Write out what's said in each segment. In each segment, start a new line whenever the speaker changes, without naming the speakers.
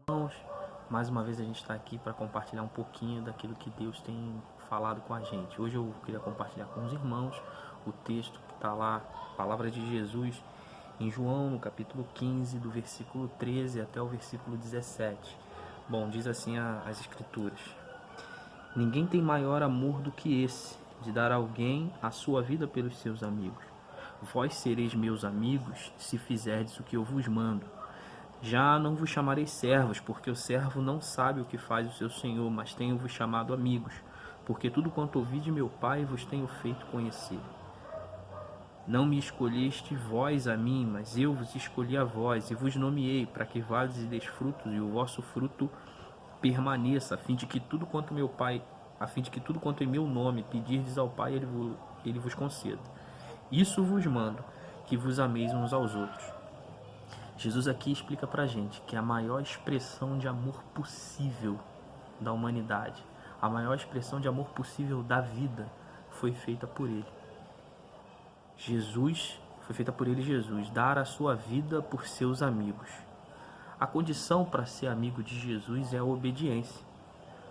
Irmãos, mais uma vez a gente está aqui para compartilhar um pouquinho daquilo que Deus tem falado com a gente. Hoje eu queria compartilhar com os irmãos o texto que está lá, a palavra de Jesus, em João, no capítulo 15, do versículo 13 até o versículo 17. Bom, diz assim as Escrituras: Ninguém tem maior amor do que esse, de dar a alguém a sua vida pelos seus amigos. Vós sereis meus amigos, se fizerdes o que eu vos mando. Já não vos chamarei servos, porque o servo não sabe o que faz o seu senhor, mas tenho-vos chamado amigos, porque tudo quanto ouvi de meu Pai vos tenho feito conhecer. Não me escolheste vós a mim, mas eu vos escolhi a vós, e vos nomeei, para que vades e deis frutos, e o vosso fruto permaneça, a fim de que tudo quanto em meu nome pedirdes ao Pai, ele vos conceda. Isso vos mando, que vos ameis uns aos outros. Jesus aqui explica pra gente que a maior expressão de amor possível da humanidade, a maior expressão de amor possível da vida, foi feita por ele. Jesus, dar a sua vida por seus amigos. A condição para ser amigo de Jesus é a obediência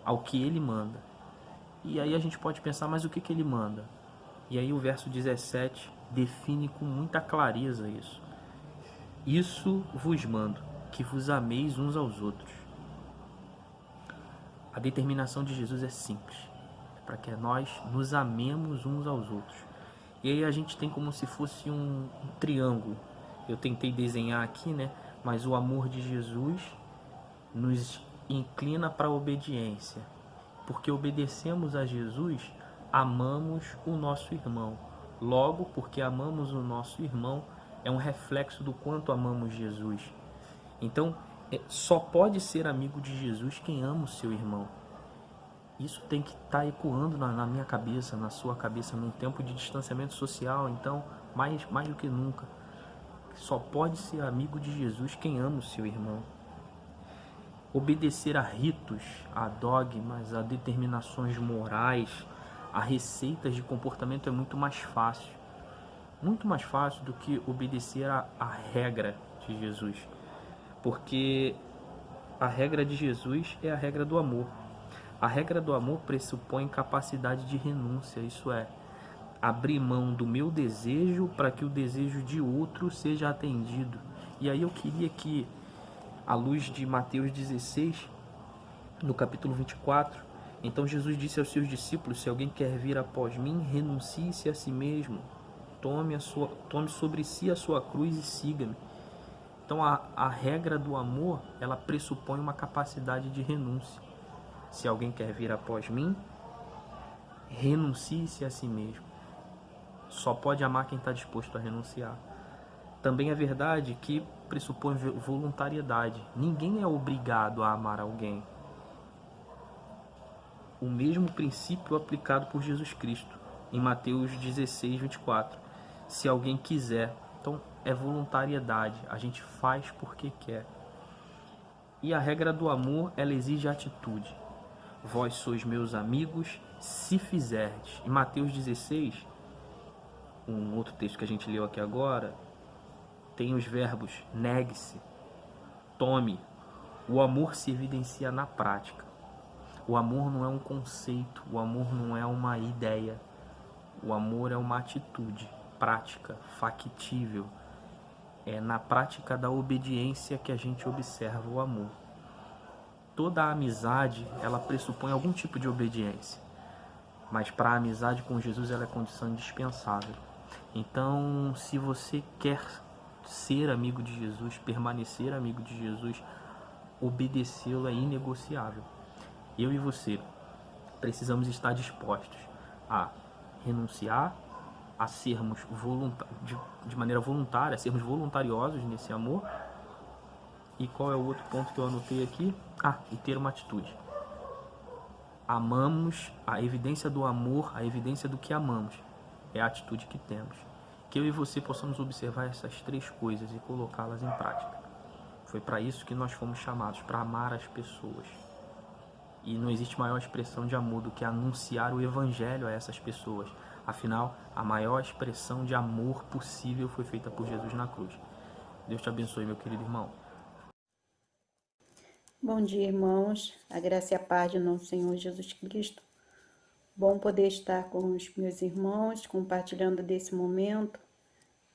ao que ele manda. E aí a gente pode pensar, mas o que ele manda? E aí o verso 17 define com muita clareza isso. Isso vos mando, que vos ameis uns aos outros. A determinação de Jesus é simples, para que nós nos amemos uns aos outros. E aí a gente tem como se fosse um triângulo. Eu tentei desenhar aqui, né? Mas o amor de Jesus nos inclina para a obediência. Porque obedecemos a Jesus, amamos o nosso irmão. Logo, porque amamos o nosso irmão, é um reflexo do quanto amamos Jesus. Então, só pode ser amigo de Jesus quem ama o seu irmão. Isso tem que estar ecoando na minha cabeça, na sua cabeça, num tempo de distanciamento social. Então, mais do que nunca, só pode ser amigo de Jesus quem ama o seu irmão. Obedecer a ritos, a dogmas, a determinações morais, a receitas de comportamento é muito mais fácil do que obedecer a regra de Jesus, porque a regra de Jesus é a regra do amor. A regra do amor pressupõe capacidade de renúncia, isso é, abrir mão do meu desejo para que o desejo de outro seja atendido. E aí eu queria que, à luz de Mateus 16, no capítulo 24, então Jesus disse aos seus discípulos: se alguém quer vir após mim, renuncie-se a si mesmo, tome sobre si a sua cruz e siga-me. Então a regra do amor, ela pressupõe uma capacidade de renúncia. Se alguém quer vir após mim, renuncie-se a si mesmo. Só pode amar quem está disposto a renunciar. Também é verdade que pressupõe voluntariedade. Ninguém é obrigado a amar alguém. O mesmo princípio aplicado por Jesus Cristo em Mateus 16, 24. Se alguém quiser, então é voluntariedade, a gente faz porque quer. E a regra do amor, ela exige atitude. Vós sois meus amigos, se fizerdes. Em Mateus 16, um outro texto que a gente leu aqui agora, tem os verbos negue-se, tome. O amor se evidencia na prática. O amor não é um conceito, o amor não é uma ideia. O amor é uma atitude prática, factível. É na prática da obediência que a gente observa o amor. Toda a amizade, ela pressupõe algum tipo de obediência. Mas para a amizade com Jesus, ela é condição indispensável. Então, se você quer ser amigo de Jesus, permanecer amigo de Jesus, obedecê-lo é inegociável. Eu e você precisamos estar dispostos a renunciar, a sermos de maneira voluntária, a sermos voluntariosos nesse amor. E qual é o outro ponto que eu anotei aqui? E ter uma atitude. Amamos, a evidência do amor, a evidência do que amamos, é a atitude que temos. Que eu e você possamos observar essas três coisas e colocá-las em prática. Foi para isso que nós fomos chamados, para amar as pessoas. E não existe maior expressão de amor do que anunciar o evangelho a essas pessoas. Afinal, a maior expressão de amor possível foi feita por Jesus na cruz. Deus te abençoe, meu querido irmão.
Bom dia, irmãos. A graça e a paz de nosso Senhor Jesus Cristo. Bom poder estar com os meus irmãos, compartilhando desse momento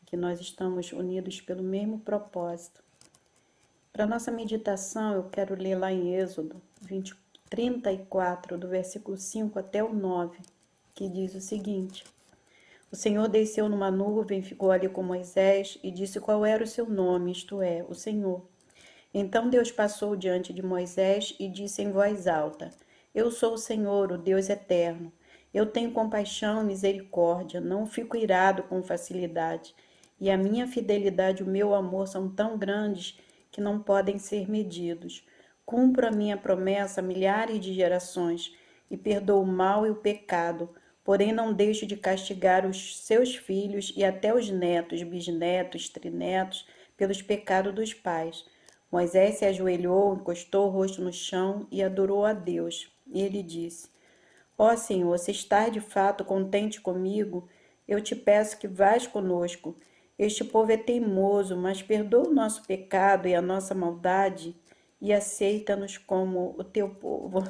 que nós estamos unidos pelo mesmo propósito. Para nossa meditação, eu quero ler lá em Êxodo 34, do versículo 5 até o 9, que diz o seguinte: O Senhor desceu numa nuvem, ficou ali com Moisés e disse qual era o seu nome, isto é, o Senhor. Então Deus passou diante de Moisés e disse em voz alta: Eu sou o Senhor, o Deus eterno. Eu tenho compaixão e misericórdia, não fico irado com facilidade. E a minha fidelidade e o meu amor são tão grandes que não podem ser medidos. Cumpro a minha promessa a milhares de gerações e perdoo o mal e o pecado. Porém, não deixo de castigar os seus filhos e até os netos, bisnetos, trinetos, pelos pecados dos pais. Moisés se ajoelhou, encostou o rosto no chão e adorou a Deus. E ele disse: Ó Senhor, se estás de fato contente comigo, eu te peço que vás conosco. Este povo é teimoso, mas perdoa o nosso pecado e a nossa maldade e aceita-nos como o teu povo.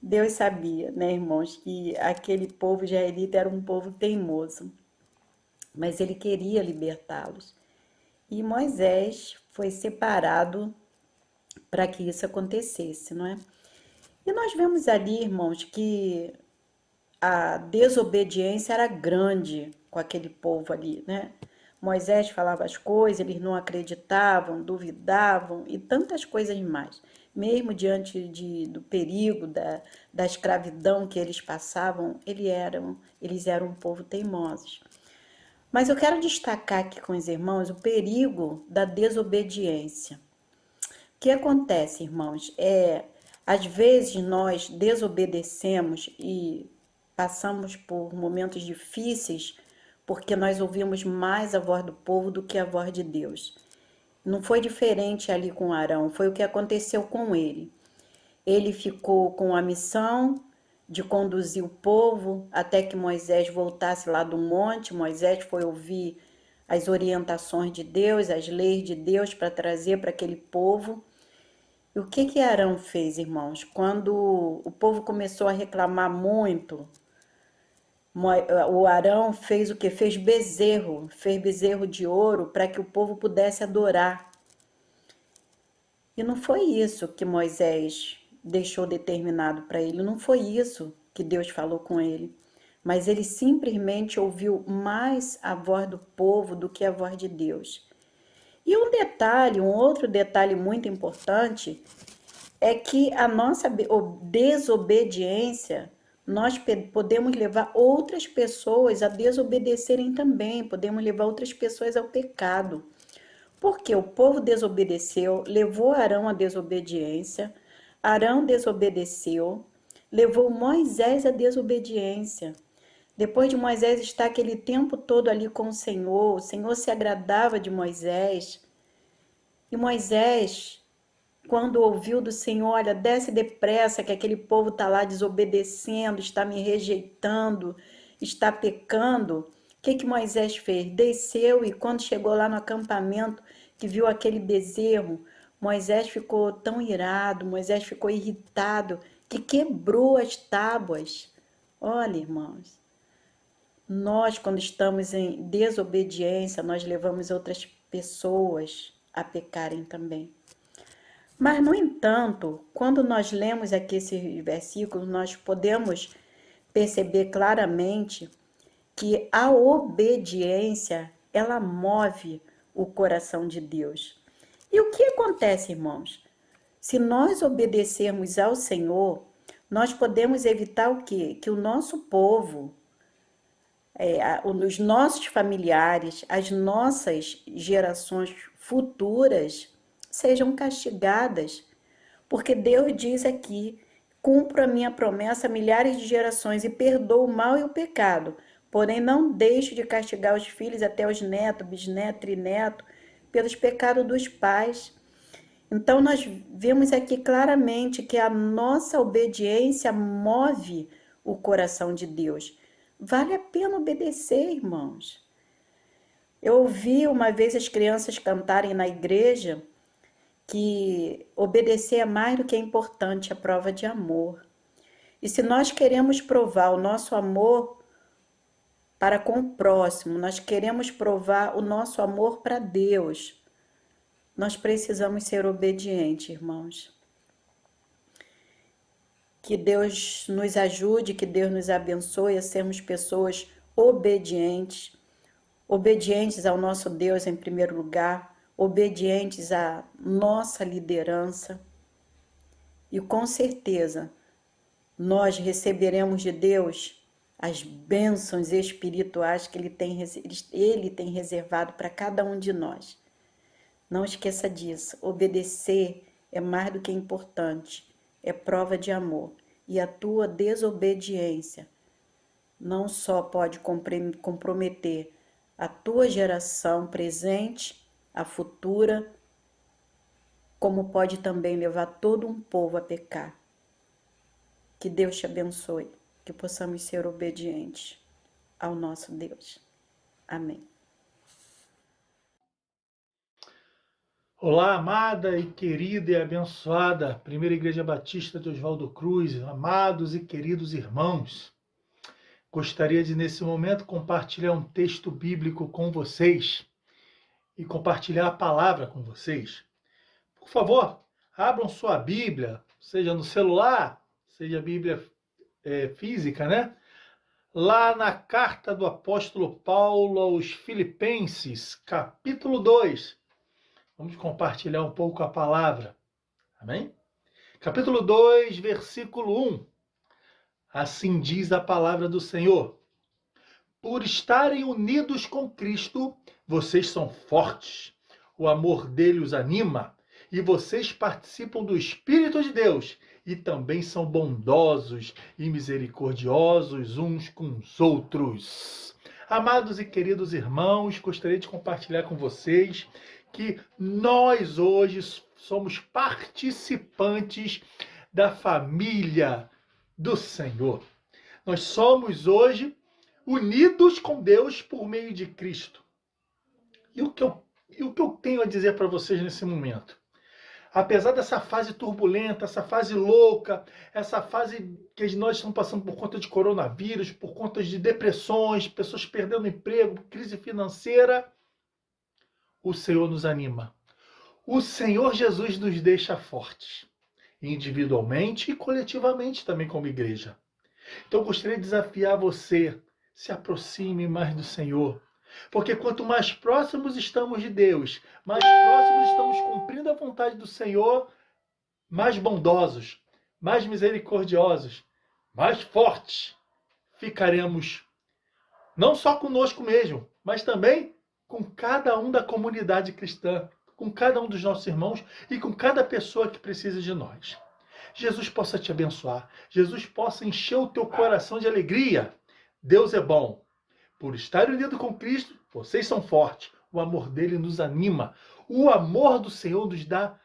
Deus sabia, né, irmãos, que aquele povo israelita era um povo teimoso, mas ele queria libertá-los. E Moisés foi separado para que isso acontecesse, não é? E nós vemos ali, irmãos, que a desobediência era grande com aquele povo ali, né? Moisés falava as coisas, eles não acreditavam, duvidavam e tantas coisas mais. Mesmo diante do perigo da escravidão que eles passavam, eles eram um povo teimosos. Mas eu quero destacar aqui com os irmãos o perigo da desobediência. O que acontece, irmãos? Às vezes nós desobedecemos e passamos por momentos difíceis porque nós ouvimos mais a voz do povo do que a voz de Deus. Não foi diferente ali com Arão, foi o que aconteceu com ele. Ele ficou com a missão de conduzir o povo até que Moisés voltasse lá do monte. Moisés foi ouvir as orientações de Deus, as leis de Deus para trazer para aquele povo. E o que Arão fez, irmãos? Quando o povo começou a reclamar muito, o Arão fez o que? Fez bezerro de ouro para que o povo pudesse adorar. E não foi isso que Moisés deixou determinado para ele, não foi isso que Deus falou com ele. Mas ele simplesmente ouviu mais a voz do povo do que a voz de Deus. E um outro detalhe muito importante é que a nossa desobediência, nós podemos levar outras pessoas a desobedecerem também, podemos levar outras pessoas ao pecado. Porque o povo desobedeceu, levou Arão à desobediência, Arão desobedeceu, levou Moisés à desobediência. Depois de Moisés estar aquele tempo todo ali com o Senhor se agradava de Moisés. E Moisés, quando ouviu do Senhor, olha, desce depressa que aquele povo está lá desobedecendo, está me rejeitando, está pecando. O que Moisés fez? Desceu e quando chegou lá no acampamento, que viu aquele bezerro, Moisés ficou tão irado, Moisés ficou irritado, que quebrou as tábuas. Olha, irmãos, nós quando estamos em desobediência, nós levamos outras pessoas a pecarem também. Mas, no entanto, quando nós lemos aqui esses versículos, nós podemos perceber claramente que a obediência, ela move o coração de Deus. E o que acontece, irmãos? Se nós obedecermos ao Senhor, nós podemos evitar o quê? Que o nosso povo, os nossos familiares, as nossas gerações futuras sejam castigadas. Porque Deus diz aqui: cumpro a minha promessa a milhares de gerações e perdoo o mal e o pecado. Porém, não deixo de castigar os filhos até os netos, bisnetos, trinetos, pelos pecados dos pais. Então, nós vemos aqui claramente que a nossa obediência move o coração de Deus. Vale a pena obedecer, irmãos. Eu ouvi uma vez as crianças cantarem na igreja que obedecer é mais do que importante, é prova de amor. E se nós queremos provar o nosso amor para com o próximo, nós queremos provar o nosso amor para Deus, nós precisamos ser obedientes, irmãos. Que Deus nos ajude, que Deus nos abençoe a sermos pessoas obedientes, obedientes ao nosso Deus em primeiro lugar, obedientes à nossa liderança. E com certeza nós receberemos de Deus as bênçãos espirituais que Ele tem reservado para cada um de nós. Não esqueça disso, obedecer é mais do que importante, é prova de amor. E a tua desobediência não só pode comprometer a tua geração presente, a futura, como pode também levar todo um povo a pecar. Que Deus te abençoe, que possamos ser obedientes ao nosso Deus. Amém.
Olá, amada e querida e abençoada Primeira Igreja Batista de Oswaldo Cruz, amados e queridos irmãos. Gostaria de, nesse momento, compartilhar um texto bíblico com vocês e compartilhar a palavra com vocês. Por favor, abram sua Bíblia, seja no celular, seja a Bíblia física, né? Lá na carta do apóstolo Paulo aos Filipenses, capítulo 2. Vamos compartilhar um pouco a palavra. Amém? Capítulo 2, versículo 1. Assim diz a palavra do Senhor. Por estarem unidos com Cristo, vocês são fortes. O amor dele os anima. E vocês participam do Espírito de Deus. E também são bondosos e misericordiosos uns com os outros. Amados e queridos irmãos, gostaria de compartilhar com vocês que nós hoje somos participantes da família do Senhor. Nós somos hoje unidos com Deus por meio de Cristo. E o que eu tenho a dizer para vocês nesse momento? Apesar dessa fase turbulenta, essa fase louca, essa fase que nós estamos passando por conta de coronavírus, por conta de depressões, pessoas perdendo emprego, crise financeira, o Senhor nos anima. O Senhor Jesus nos deixa fortes, individualmente e coletivamente também como igreja. Então eu gostaria de desafiar você, se aproxime mais do Senhor. Porque quanto mais próximos estamos de Deus, mais próximos estamos cumprindo a vontade do Senhor, mais bondosos, mais misericordiosos, mais fortes ficaremos, não só conosco mesmo, mas também com cada um da comunidade cristã, com cada um dos nossos irmãos e com cada pessoa que precisa de nós. Jesus possa te abençoar, Jesus possa encher o teu coração de alegria. Deus é bom. Por estar unido com Cristo, vocês são fortes. O amor dele nos anima. O amor do Senhor nos dá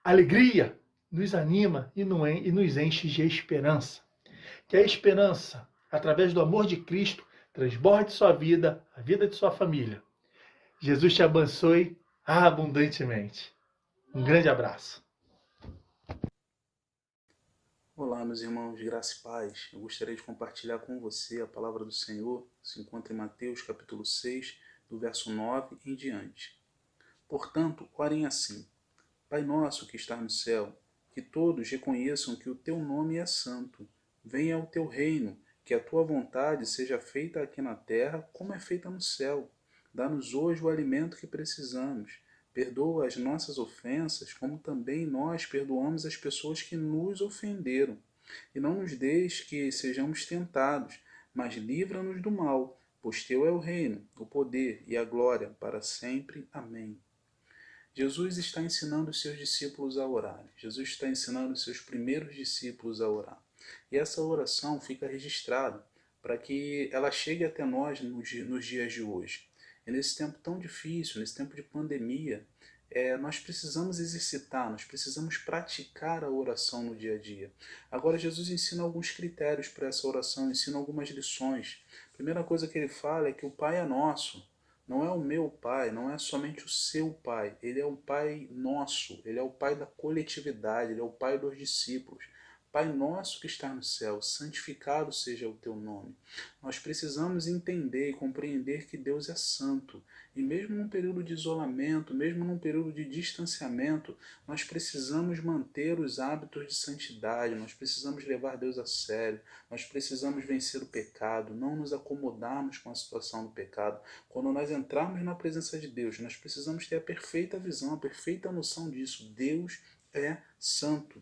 alegria, nos anima e nos enche de esperança. Que a esperança, através do amor de Cristo, transborde sua vida, a vida de sua família. Jesus te abençoe abundantemente. Um grande abraço.
Olá, meus irmãos, graça e paz. Eu gostaria de compartilhar com você a palavra do Senhor, se encontra em Mateus capítulo 6, do verso 9 em diante. Portanto, orem assim: Pai nosso que está no céu, que todos reconheçam que o teu nome é santo. Venha o teu reino, que a tua vontade seja feita aqui na terra como é feita no céu. Dá-nos hoje o alimento que precisamos. Perdoa as nossas ofensas, como também nós perdoamos as pessoas que nos ofenderam. E não nos deixes que sejamos tentados, mas livra-nos do mal, pois teu é o reino, o poder e a glória para sempre. Amém. Jesus está ensinando os seus discípulos a orar. Jesus está ensinando os seus primeiros discípulos a orar. E essa oração fica registrada para que ela chegue até nós nos dias de hoje. E nesse tempo tão difícil, nesse tempo de pandemia, nós precisamos exercitar, nós precisamos praticar a oração no dia a dia. Agora Jesus ensina alguns critérios para essa oração, ensina algumas lições. A primeira coisa que ele fala é que o Pai é nosso. Não é o meu Pai, não é somente o seu Pai. Ele é o Pai nosso, Ele é o Pai da coletividade, Ele é o Pai dos discípulos. Pai nosso que está no céu, santificado seja o teu nome. Nós precisamos entender e compreender que Deus é santo. E mesmo num período de isolamento, mesmo num período de distanciamento, nós precisamos manter os hábitos de santidade, nós precisamos levar Deus a sério, nós precisamos vencer o pecado, não nos acomodarmos com a situação do pecado. Quando nós entrarmos na presença de Deus, nós precisamos ter a perfeita visão, a perfeita noção disso. Deus é santo.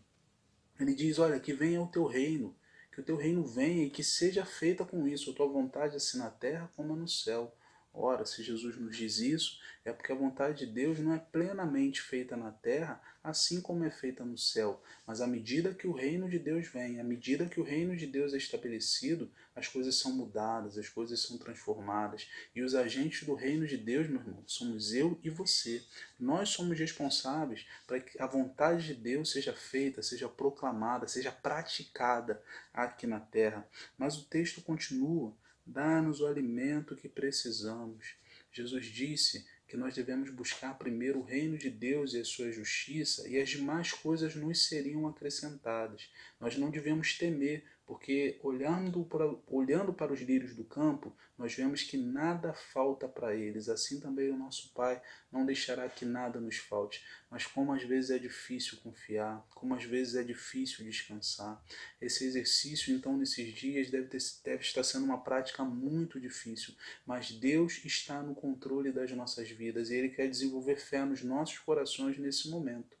Ele diz, olha, que venha o teu reino, que o teu reino venha e que seja feita com isso, a tua vontade assim na terra como no céu. Ora, se Jesus nos diz isso, é porque a vontade de Deus não é plenamente feita na terra, assim como é feita no céu. Mas à medida que o reino de Deus vem, à medida que o reino de Deus é estabelecido, as coisas são mudadas, as coisas são transformadas. E os agentes do reino de Deus, meu irmão, somos eu e você. Nós somos responsáveis para que a vontade de Deus seja feita, seja proclamada, seja praticada aqui na terra. Mas o texto continua. Dá-nos o alimento que precisamos. Jesus disse que nós devemos buscar primeiro o reino de Deus e a sua justiça, e as demais coisas nos seriam acrescentadas. Nós não devemos temer, porque olhando para os lírios do campo, nós vemos que nada falta para eles. Assim também o nosso Pai não deixará que nada nos falte. Mas como às vezes é difícil confiar, como às vezes é difícil descansar. Esse exercício, então, nesses dias deve estar sendo uma prática muito difícil. Mas Deus está no controle das nossas vidas e Ele quer desenvolver fé nos nossos corações nesse momento.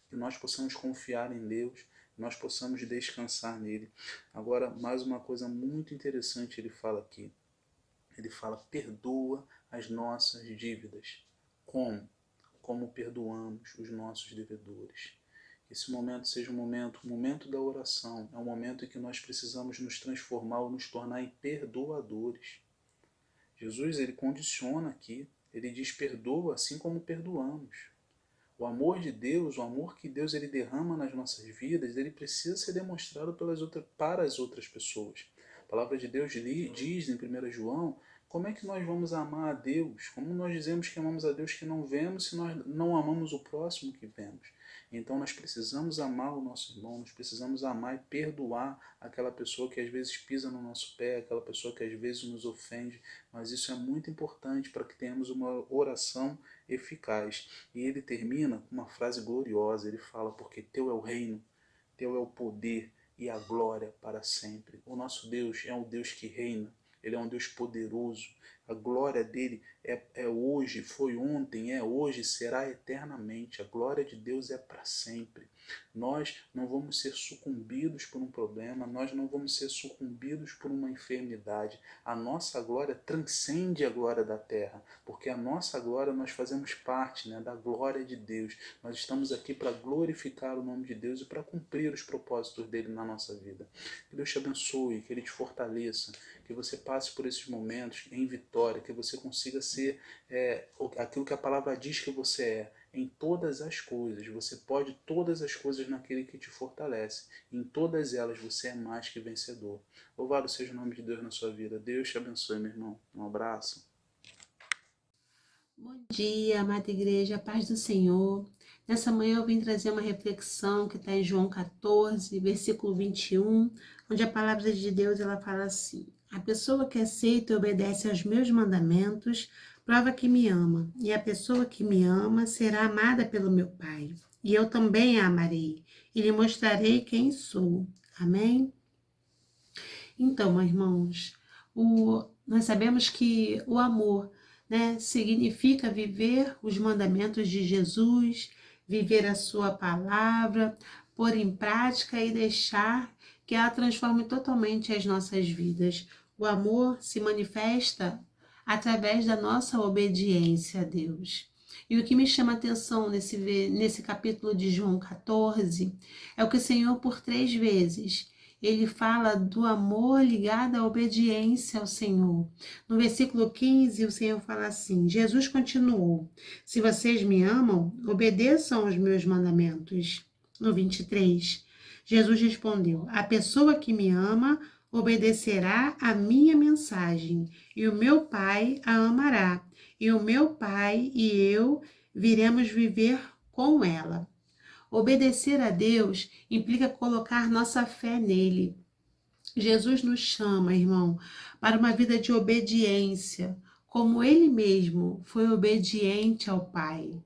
Que nós possamos confiar em Deus, que nós possamos descansar nele. Agora, mais uma coisa muito interessante ele fala aqui. Ele fala, perdoa as nossas dívidas. Como? Como perdoamos os nossos devedores. Que esse momento seja um momento da oração. É um momento em que nós precisamos nos transformar ou nos tornar em perdoadores. Jesus, ele condiciona aqui. Ele diz, perdoa assim como perdoamos. O amor de Deus, o amor que Deus ele derrama nas nossas vidas, ele precisa ser demonstrado para as outras pessoas. A palavra de Deus diz em 1 João, como é que nós vamos amar a Deus? Como nós dizemos que amamos a Deus que não vemos se nós não amamos o próximo que vemos? Então nós precisamos amar o nosso irmão, nós precisamos amar e perdoar aquela pessoa que às vezes pisa no nosso pé, aquela pessoa que às vezes nos ofende, mas isso é muito importante para que tenhamos uma oração eficaz. E ele termina com uma frase gloriosa, ele fala, porque teu é o reino, teu é o poder e a glória para sempre. O nosso Deus é um Deus que reina, ele é um Deus poderoso, a glória dele é hoje, foi ontem, é hoje, será eternamente. A glória de Deus é para sempre. Nós não vamos ser sucumbidos por um problema, nós não vamos ser sucumbidos por uma enfermidade. A nossa glória transcende a glória da terra, porque a nossa glória nós fazemos parte, da glória de Deus. Nós estamos aqui para glorificar o nome de Deus e para cumprir os propósitos dele na nossa vida. Que Deus te abençoe, que ele te fortaleça, que você passe por esses momentos em vitória, que você consiga ser aquilo que a palavra diz que você é, em todas as coisas. Você pode todas as coisas naquele que te fortalece. Em todas elas você é mais que vencedor. Louvado seja o nome de Deus na sua vida. Deus te abençoe, meu irmão. Um abraço.
Bom dia, amada igreja, paz do Senhor. Nessa manhã eu vim trazer uma reflexão que está em João 14, versículo 21, onde a palavra de Deus ela fala assim: a pessoa que aceita e obedece aos meus mandamentos prova que me ama, e a pessoa que me ama será amada pelo meu Pai. E eu também a amarei, e lhe mostrarei quem sou. Amém? Então, meus irmãos, nós sabemos que o amor, significa viver os mandamentos de Jesus, viver a sua palavra, pôr em prática e deixar que ela transforme totalmente as nossas vidas. O amor se manifesta através da nossa obediência a Deus. E o que me chama a atenção nesse capítulo de João 14 é o que o Senhor, por 3 vezes, ele fala do amor ligado à obediência ao Senhor. No versículo 15, o Senhor fala assim, Jesus continuou, se vocês me amam, obedeçam aos meus mandamentos. No 23, Jesus respondeu, a pessoa que me ama, obedecerá à minha mensagem, e o meu Pai a amará, e o meu Pai e eu viremos viver com ela. Obedecer a Deus implica colocar nossa fé nele. Jesus nos chama, irmão, para uma vida de obediência, como ele mesmo foi obediente ao Pai.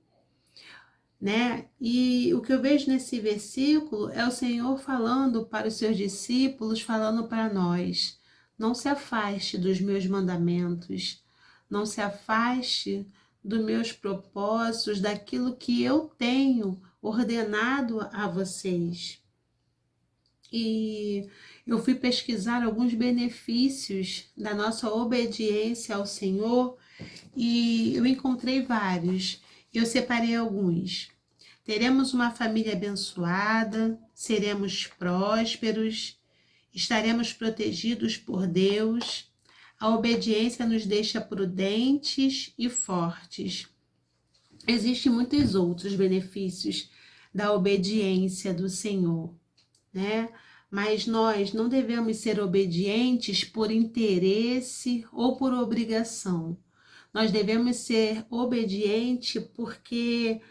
Né? E o que eu vejo nesse versículo é o Senhor falando para os seus discípulos, falando para nós: não se afaste dos meus mandamentos, não se afaste dos meus propósitos, daquilo que eu tenho ordenado a vocês. E eu fui pesquisar alguns benefícios da nossa obediência ao Senhor e eu encontrei vários. Eu separei alguns. Teremos uma família abençoada, seremos prósperos, estaremos protegidos por Deus. A obediência nos deixa prudentes e fortes. Existem muitos outros benefícios da obediência do Senhor, né? Mas nós não devemos ser obedientes por interesse ou por obrigação. Nós devemos ser obedientes porque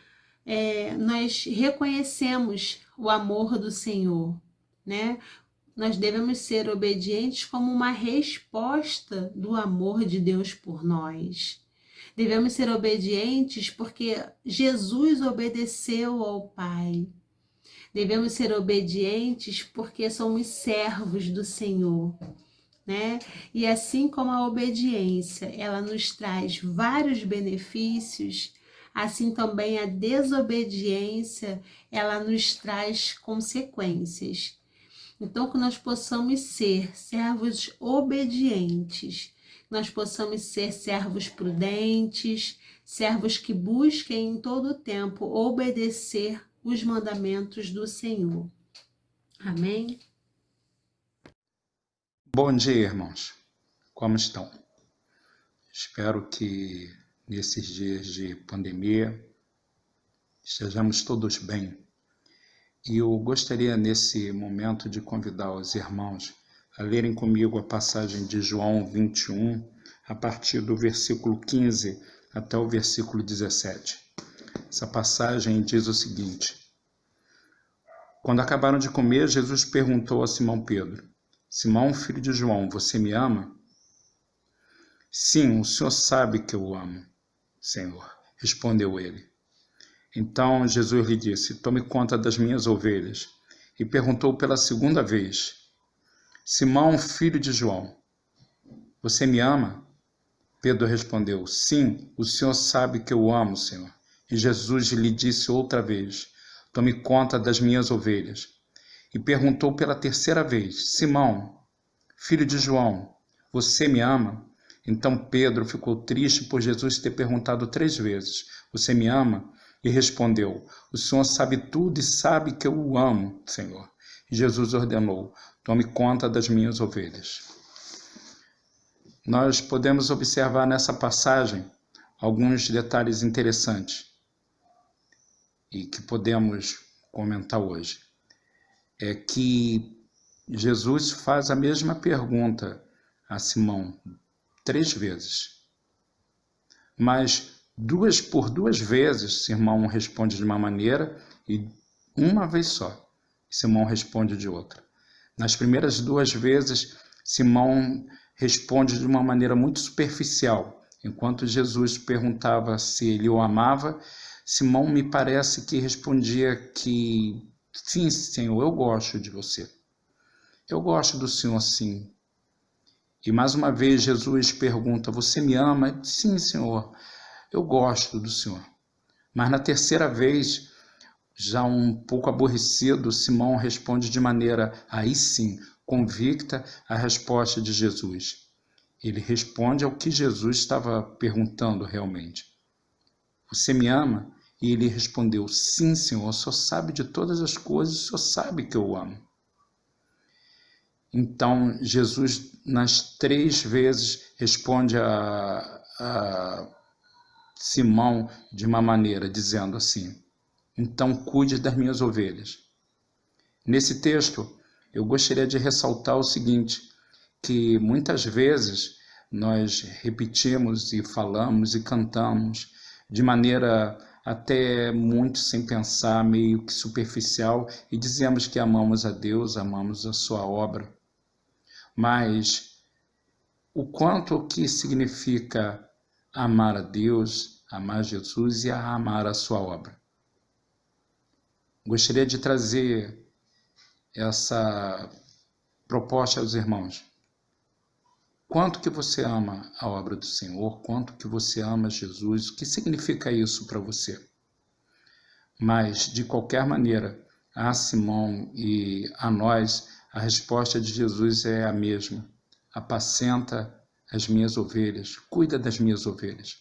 nós reconhecemos o amor do Senhor, né? Nós devemos ser obedientes como uma resposta do amor de Deus por nós. Devemos ser obedientes porque Jesus obedeceu ao Pai. Devemos ser obedientes porque somos servos do Senhor, né? E assim como a obediência, ela nos traz vários benefícios, assim também a desobediência, ela nos traz consequências. Então, que nós possamos ser servos obedientes, nós possamos ser servos prudentes, servos que busquem em todo o tempo obedecer os mandamentos do Senhor. Amém?
Bom dia, irmãos. Como estão? Espero que nesses dias de pandemia estejamos todos bem. E eu gostaria nesse momento de convidar os irmãos a lerem comigo a passagem de João 21, a partir do versículo 15 até o versículo 17. Essa passagem diz o seguinte: quando acabaram de comer, Jesus perguntou a Simão Pedro: Simão, filho de João, você me ama? Sim, o Senhor sabe que eu o amo, Senhor, respondeu ele. Então Jesus lhe disse: tome conta das minhas ovelhas. E perguntou pela segunda vez: Simão, filho de João, você me ama? Pedro respondeu: sim, o Senhor sabe que eu o amo, Senhor. E Jesus lhe disse outra vez: tome conta das minhas ovelhas. E perguntou pela terceira vez: Simão, filho de João, você me ama? Então Pedro ficou triste por Jesus ter perguntado 3 vezes: você me ama? E respondeu: o Senhor sabe tudo e sabe que eu o amo, Senhor. E Jesus ordenou: tome conta das minhas ovelhas. Nós podemos observar nessa passagem alguns detalhes interessantes e que podemos comentar hoje. É que Jesus faz a mesma pergunta a Simão 3 vezes. Mas por duas vezes, Simão responde de uma maneira e uma vez só, Simão responde de outra. Nas primeiras 2 vezes, Simão responde de uma maneira muito superficial. Enquanto Jesus perguntava se ele o amava, Simão me parece que respondia que sim, Senhor, eu gosto de você. Eu gosto do Senhor, sim. E mais uma vez Jesus pergunta: você me ama? Sim, Senhor, eu gosto do Senhor. Mas na terceira vez, já um pouco aborrecido, Simão responde de maneira, aí sim, convicta a resposta de Jesus. Ele responde ao que Jesus estava perguntando realmente. Você me ama? E ele respondeu: sim, Senhor, o Senhor sabe de todas as coisas, o Senhor sabe que eu o amo. Então, Jesus, nas 3 vezes, responde a Simão de uma maneira, dizendo assim: então cuide das minhas ovelhas. Nesse texto, eu gostaria de ressaltar o seguinte: que muitas vezes nós repetimos e falamos e cantamos de maneira até muito sem pensar, meio que superficial, e dizemos que amamos a Deus, amamos a sua obra. Mas o quanto que significa amar a Deus, amar Jesus e amar a sua obra? Gostaria de trazer essa proposta aos irmãos. Quanto que você ama a obra do Senhor? Quanto que você ama Jesus? O que significa isso para você? Mas, de qualquer maneira, a Simão e a nós, a resposta de Jesus é a mesma. Apacenta as minhas ovelhas, cuida das minhas ovelhas.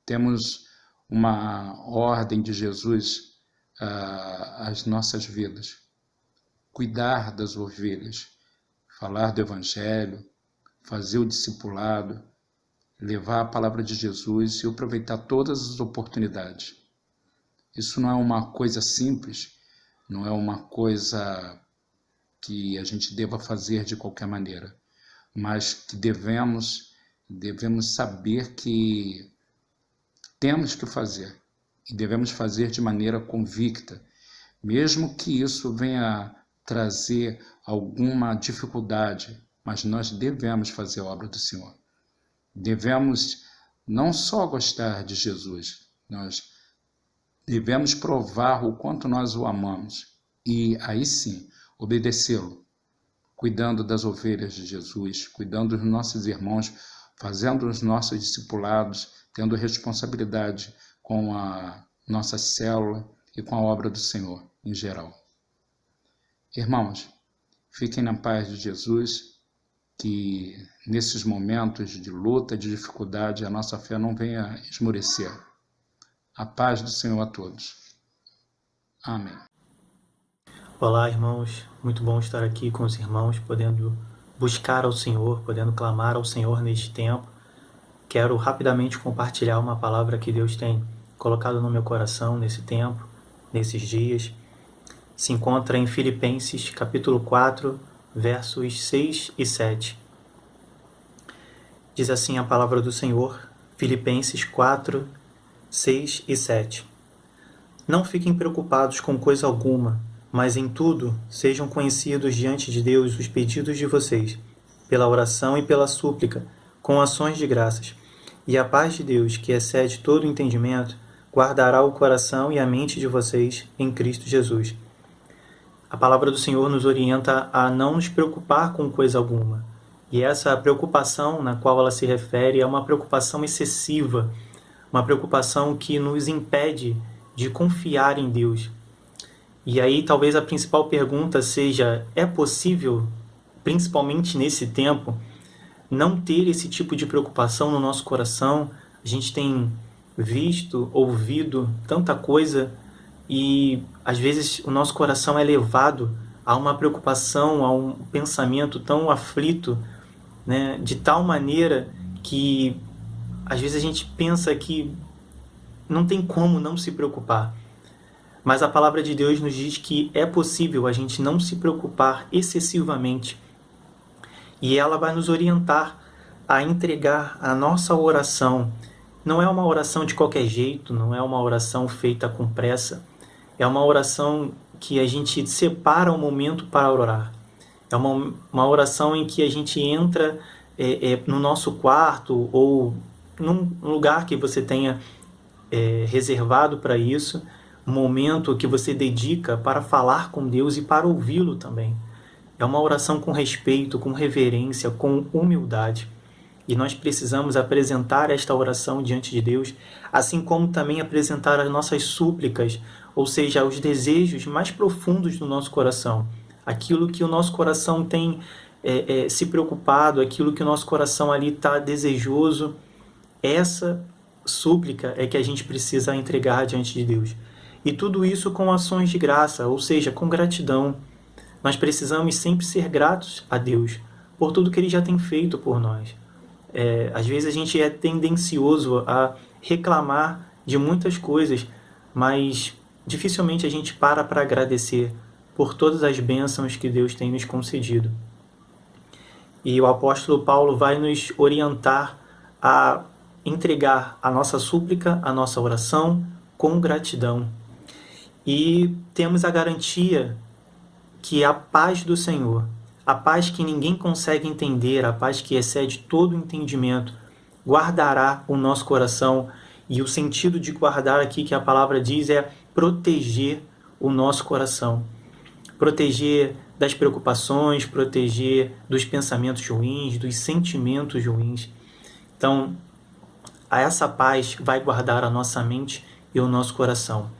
Temos uma ordem de Jesus às nossas vidas. Cuidar das ovelhas, falar do Evangelho, fazer o discipulado, levar a palavra de Jesus e aproveitar todas as oportunidades. Isso não é uma coisa simples, não é uma coisa que a gente deva fazer de qualquer maneira, mas que devemos saber que temos que fazer e devemos fazer de maneira convicta, mesmo que isso venha trazer alguma dificuldade, mas nós devemos fazer a obra do Senhor. Devemos não só gostar de Jesus, nós devemos provar o quanto nós o amamos e aí sim obedecê-lo, cuidando das ovelhas de Jesus, cuidando dos nossos irmãos, fazendo os nossos discipulados, tendo responsabilidade com a nossa célula e com a obra do Senhor em geral. Irmãos, fiquem na paz de Jesus, que nesses momentos de luta, de dificuldade, a nossa fé não venha esmorecer. A paz do Senhor a todos. Amém.
Olá, irmãos. Muito bom estar aqui com os irmãos, podendo buscar ao Senhor, podendo clamar ao Senhor neste tempo. Quero rapidamente compartilhar uma palavra que Deus tem colocado no meu coração nesse tempo, nesses dias. Se encontra em Filipenses, capítulo 4, versos 6 e 7. Diz assim a palavra do Senhor, Filipenses 4, 6 e 7. Não fiquem preocupados com coisa alguma, mas em tudo sejam conhecidos diante de Deus os pedidos de vocês, pela oração e pela súplica, com ações de graças. E a paz de Deus, que excede todo o entendimento, guardará o coração e a mente de vocês em Cristo Jesus. A palavra do Senhor nos orienta a não nos preocupar com coisa alguma. E essa preocupação na qual ela se refere é uma preocupação excessiva, uma preocupação que nos impede de confiar em Deus. E aí talvez a principal pergunta seja, é possível, principalmente nesse tempo, não ter esse tipo de preocupação no nosso coração? A gente tem visto, ouvido tanta coisa e às vezes o nosso coração é levado a uma preocupação, a um pensamento tão aflito, né, de tal maneira que às vezes a gente pensa que não tem como não se preocupar. Mas a palavra de Deus nos diz que é possível a gente não se preocupar excessivamente. E ela vai nos orientar a entregar a nossa oração. Não é uma oração de qualquer jeito, não é uma oração feita com pressa. É uma oração que a gente separa um momento para orar. É uma oração em que a gente entra no nosso quarto ou num lugar que você tenha reservado para isso, um momento que você dedica para falar com Deus e para ouvi-lo também. É uma oração com respeito, com reverência, com humildade. E nós precisamos apresentar esta oração diante de Deus, assim como também apresentar as nossas súplicas, ou seja, os desejos mais profundos do nosso coração. Aquilo que o nosso coração tem se preocupado, aquilo que o nosso coração ali está desejoso. Essa súplica é que a gente precisa entregar diante de Deus. E tudo isso com ações de graça, ou seja, com gratidão. Nós precisamos sempre ser gratos a Deus por tudo que Ele já tem feito por nós. Às vezes a gente é tendencioso a reclamar de muitas coisas, mas dificilmente a gente para agradecer por todas as bênçãos que Deus tem nos concedido. E o apóstolo Paulo vai nos orientar a entregar a nossa súplica, a nossa oração com gratidão. E temos a garantia que a paz do Senhor, a paz que ninguém consegue entender, a paz que excede todo o entendimento, guardará o nosso coração. E o sentido de guardar aqui que a palavra diz é proteger o nosso coração. Proteger das preocupações, proteger dos pensamentos ruins, dos sentimentos ruins. Então, essa paz vai guardar a nossa mente e o nosso coração.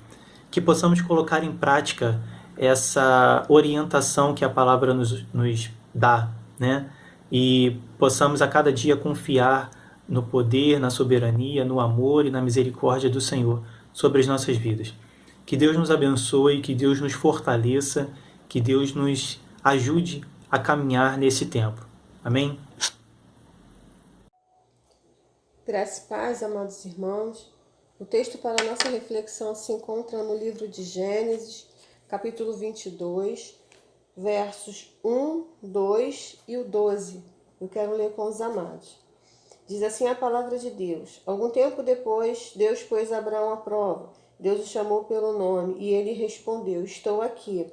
Que possamos colocar em prática essa orientação que a palavra nos dá, né? E possamos a cada dia confiar no poder, na soberania, no amor e na misericórdia do Senhor sobre as nossas vidas. Que Deus nos abençoe, que Deus nos fortaleça, que Deus nos ajude a caminhar nesse tempo. Amém?
Graça e paz, amados irmãos. O texto para a nossa reflexão se encontra no livro de Gênesis, capítulo 22, versos 1, 2 e o 12. Eu quero ler com os amados. Diz assim a palavra de Deus. Algum tempo depois, Deus pôs Abraão à prova. Deus o chamou pelo nome e ele respondeu: Estou aqui.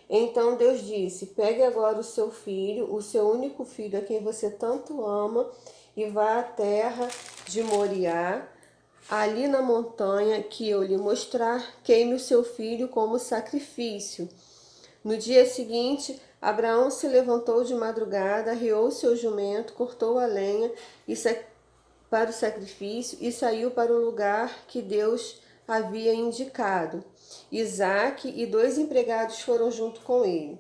Então Deus disse: Pegue agora o seu filho, o seu único filho, a quem você tanto ama, e vá à terra de Moriá, ali na montanha que eu lhe mostrar, queime o seu filho como sacrifício. No dia seguinte, Abraão se levantou de madrugada, arreou seu jumento, cortou a lenha para o sacrifício e saiu para o lugar que Deus havia indicado. Isaque e 2 empregados foram junto com ele.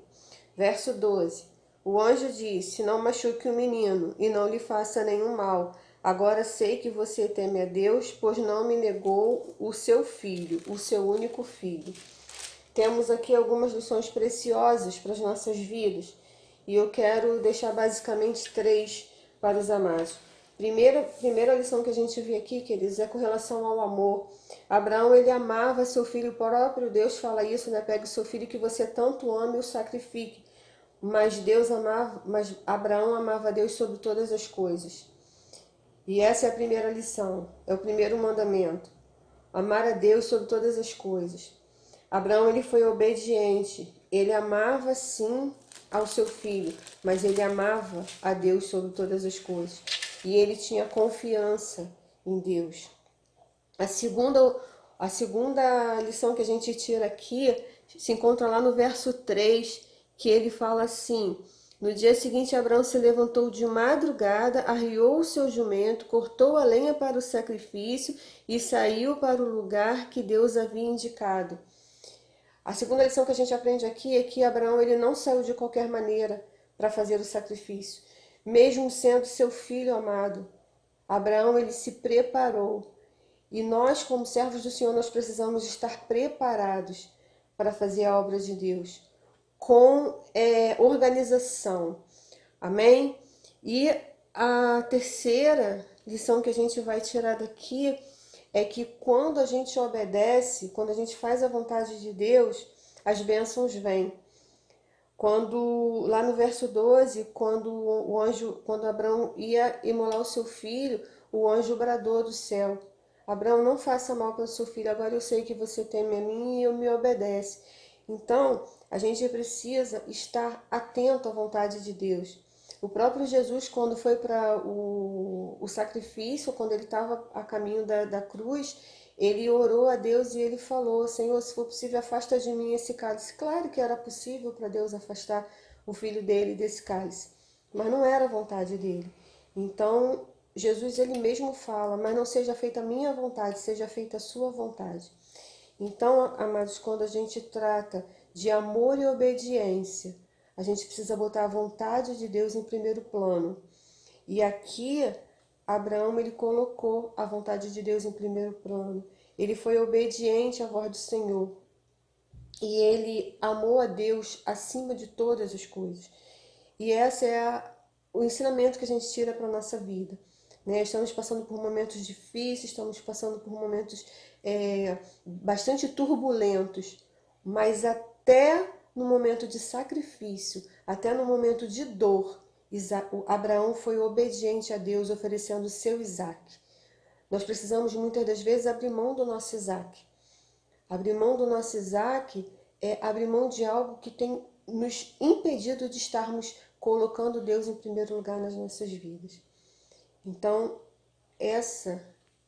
Verso 12. O anjo disse: Não machuque o menino e não lhe faça nenhum mal. Agora sei que você teme a Deus, pois não me negou o seu filho, o seu único filho. Temos aqui algumas lições preciosas para as nossas vidas e eu quero deixar basicamente 3 para os amados. Primeira lição que a gente vê aqui, queridos, é com relação ao amor. Abraão, ele amava seu filho, o próprio Deus fala isso, né? Pegue o seu filho que você tanto ama e o sacrifique. Mas Abraão amava a Deus sobre todas as coisas. E essa é a primeira lição, é o primeiro mandamento. Amar a Deus sobre todas as coisas. Abraão, ele foi obediente. Ele amava sim ao seu filho, mas ele amava a Deus sobre todas as coisas. E ele tinha confiança em Deus. A segunda lição que a gente tira aqui se encontra lá no verso 3, que ele fala assim: No dia seguinte, Abraão se levantou de madrugada, arriou o seu jumento, cortou a lenha para o sacrifício e saiu para o lugar que Deus havia indicado. A segunda lição que a gente aprende aqui é que Abraão, ele não saiu de qualquer maneira para fazer o sacrifício. Mesmo sendo seu filho amado, Abraão, ele se preparou. E nós, como servos do Senhor, nós precisamos estar preparados para fazer a obra de Deus, com organização. Amém? E a terceira lição que a gente vai tirar daqui é que quando a gente obedece, quando a gente faz a vontade de Deus, as bênçãos vêm. Lá no verso 12, quando Abraão ia imolar o seu filho, o anjo bradou do céu: Abraão, não faça mal para o seu filho, agora eu sei que você teme a mim e eu me obedece. Então, a gente precisa estar atento à vontade de Deus. O próprio Jesus, quando foi para o sacrifício, quando ele estava a caminho da cruz, ele orou a Deus e ele falou: Senhor, se for possível, afasta de mim esse cálice. Claro que era possível para Deus afastar o filho dele desse cálice, mas não era a vontade dele. Então, Jesus, ele mesmo fala: mas não seja feita a minha vontade, seja feita a sua vontade. Então, amados, quando a gente trata de amor e obediência, a gente precisa botar a vontade de Deus em primeiro plano. E aqui, Abraão, ele colocou a vontade de Deus em primeiro plano. Ele foi obediente à voz do Senhor. E ele amou a Deus acima de todas as coisas. E esse é o ensinamento que a gente tira para a nossa vida. Estamos passando por momentos difíceis, estamos passando por momentos bastante turbulentos, mas até no momento de sacrifício, até no momento de dor, Abraão foi obediente a Deus, oferecendo o seu Isaque. Nós precisamos muitas das vezes abrir mão do nosso Isaque. Abrir mão do nosso Isaque é abrir mão de algo que tem nos impedido de estarmos colocando Deus em primeiro lugar nas nossas vidas. Então, essa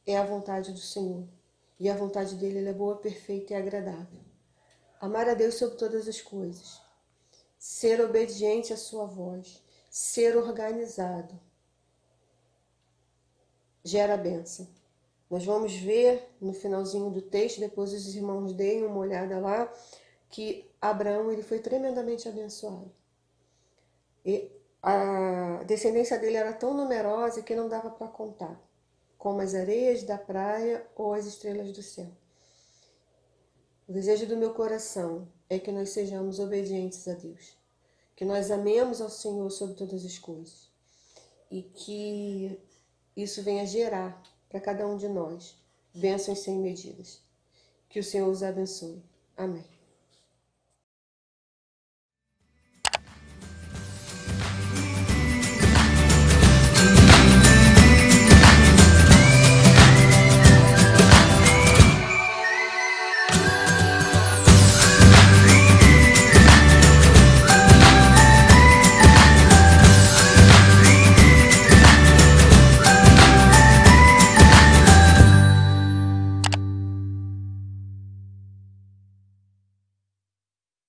é a vontade do Senhor. E a vontade dele ela é boa, perfeita e agradável. Amar a Deus sobre todas as coisas. Ser obediente à sua voz. Ser organizado. Gera bênção. Nós vamos ver no finalzinho do texto, depois os irmãos deem uma olhada lá, que Abraão ele foi tremendamente abençoado. E a descendência dele era tão numerosa que não dava para contar, como as areias da praia ou as estrelas do céu. O desejo do meu coração é que nós sejamos obedientes a Deus, que nós amemos ao Senhor sobre todas as coisas e que isso venha gerar para cada um de nós bênçãos sem medidas. Que o Senhor os abençoe. Amém.